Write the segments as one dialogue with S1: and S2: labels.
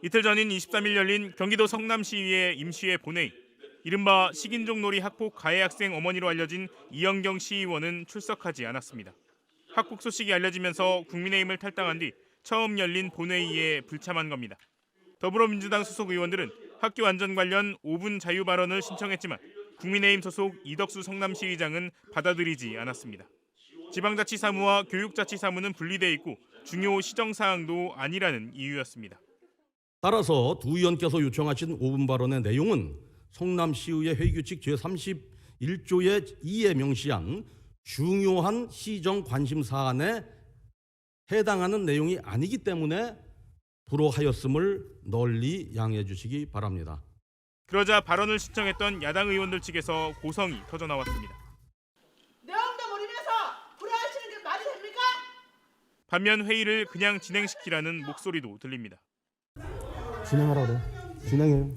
S1: 이틀 전인 23일 열린 경기도 성남시의회 임시회 본회의. 이른바 식인종놀이 학폭 가해 학생 어머니로 알려진 이영경 시의원은 출석하지 않았습니다. 학폭 소식이 알려지면서 국민의힘을 탈당한 뒤 처음 열린 본회의에 불참한 겁니다. 더불어민주당 소속 의원들은 학교 안전 관련 5분 자유 발언을 신청했지만 국민의힘 소속 이덕수 성남시의장은 받아들이지 않았습니다. 지방자치사무와 교육자치사무는 분리돼 있고 중요 시정사항도 아니라는 이유였습니다.
S2: 따라서 두 의원께서 요청하신 5분 발언의 내용은 성남시의회 회의규칙 제31조의 2에 명시한 중요한 시정 관심 사안에 해당하는 내용이 아니기 때문에 불허하였음을 널리 양해해 주시기 바랍니다.
S1: 그러자 발언을 신청했던 야당 의원들 측에서 고성이 터져 나왔습니다.
S3: 내용도 모르면서 불허하시는 게 말이 됩니까?
S1: 반면 회의를 그냥 진행시키라는 목소리도 들립니다.
S4: 진행하라 그래. 진행해요.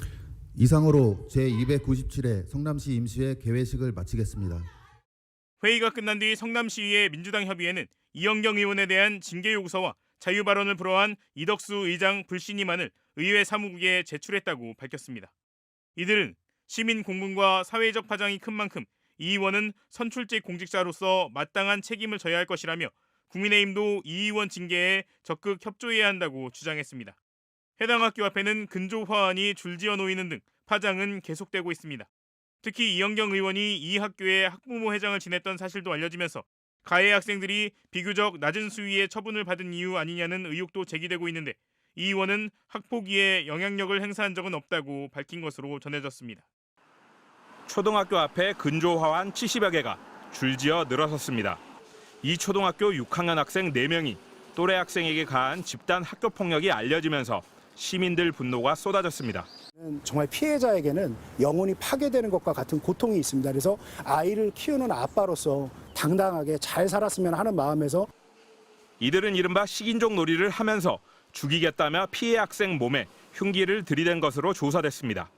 S5: 이상으로 제297회 성남시 임시회 개회식을 마치겠습니다.
S1: 회의가 끝난 뒤 성남시의회 민주당 협의회는 이영경 의원에 대한 징계 요구서와 자유 발언을 불허한 이덕수 의장 불신임안을 의회 사무국에 제출했다고 밝혔습니다. 이들은 시민 공분과 사회적 파장이 큰 만큼 이 의원은 선출직 공직자로서 마땅한 책임을 져야 할 것이라며 국민의힘도 이 의원 징계에 적극 협조해야 한다고 주장했습니다. 해당 학교 앞에는 근조 화환이 줄지어 놓이는 등 파장은 계속되고 있습니다. 특히 이영경 의원이 이 학교의 학부모 회장을 지냈던 사실도 알려지면서 가해 학생들이 비교적 낮은 수위의 처분을 받은 이유 아니냐는 의혹도 제기되고 있는데 이 의원은 학폭위에 영향력을 행사한 적은 없다고 밝힌 것으로 전해졌습니다.
S6: 초등학교 앞에 근조 화환 70여 개가 줄지어 늘어섰습니다. 이 초등학교 6학년 학생 4명이 또래 학생에게 가한 집단 학교 폭력이 알려지면서 시민들 분노가 쏟아졌습니다.
S4: 정말 피해자에게는 영혼이 파괴되는 것과 같은 고통이 있습니다. 그래서 아이를 키우는 아빠로서 당당하게 잘 살았으면 하는 마음에서
S6: 이들은 이른바 식인종 놀이를 하면서 죽이겠다며 피해 학생 몸에 흉기를 들이댄 것으로 조사됐습니다.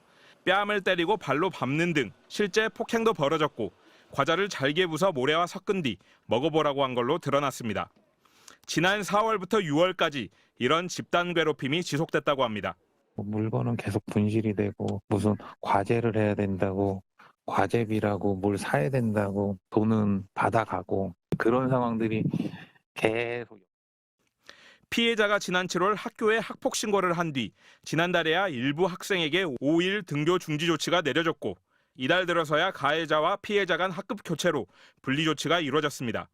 S6: 뺨을 때리고 발로 밟는 등 실제 폭행도 벌어졌고 과자를 잘게 부숴 모래와 섞은 뒤 먹어보라고 한 걸로 드러났습니다. 지난 4월부터 6월까지 이런 집단 괴롭힘이 지속됐다고 합니다.
S7: 물건은 계속 분실이 되고 무슨 과제를 해야 된다고 과제비라고 뭘 사야 된다고 돈은 받아가고 그런 상황들이 계속.
S6: 피해자가 지난 7월 학교에 학폭 신고를 한 뒤 지난달에야 일부 학생에게 5일 등교 중지 조치가 내려졌고 이달 들어서야 가해자와 피해자 간 학급 교체로 분리 조치가 이루어졌습니다.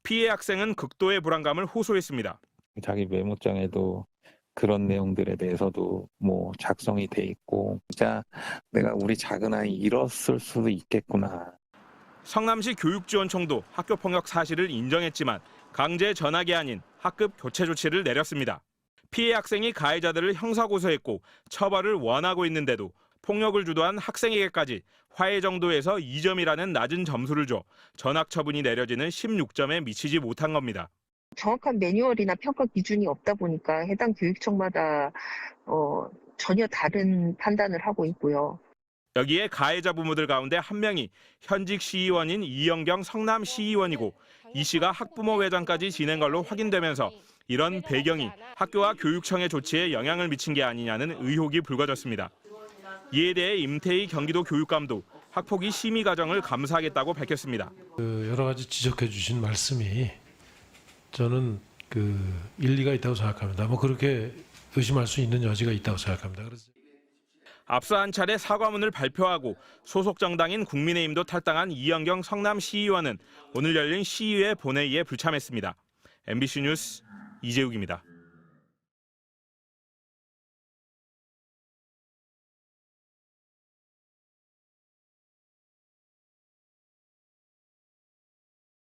S6: 피해 학생은 극도의 불안감을 호소했습니다.
S7: 자기 메모장에도 그런 내용들에 대해서도 작성이 돼 있고 진짜 내가 우리 작은 아이 잃었을 수도 있겠구나.
S6: 성남시 교육지원청도 학교폭력 사실을 인정했지만 강제 전학이 아닌 학급 교체 조치를 내렸습니다. 피해 학생이 가해자들을 형사고소했고 처벌을 원하고 있는데도 폭력을 주도한 학생에게까지 화해 정도에서 2점이라는 낮은 점수를 줘 전학 처분이 내려지는 16점에 미치지 못한 겁니다.
S8: 정확한 매뉴얼이나 평가 기준이 없다 보니까 해당 교육청마다 전혀 다른 판단을 하고 있고요.
S6: 여기에 가해자 부모들 가운데 한 명이 현직 시의원인 이영경 성남시의원이고 이 씨가 학부모 회장까지 지낸 걸로 확인되면서 이런 배경이 학교와 교육청의 조치에 영향을 미친 게 아니냐는 의혹이 불거졌습니다. 이에 대해 임태희 경기도 교육감도 학폭위 심의 과정을 감사하겠다고 밝혔습니다.
S9: 여러 가지 지적해 주신 말씀이 저는 일리가 있다고 생각합니다. 그렇게 의심할 수 있는 여지가 있다고 생각합니다. 그래서
S6: 앞서 한 차례 사과문을 발표하고 소속 정당인 국민의힘도 탈당한 이영경 성남시의원은 오늘 열린 시의회 본회의에 불참했습니다. MBC 뉴스 이재욱입니다.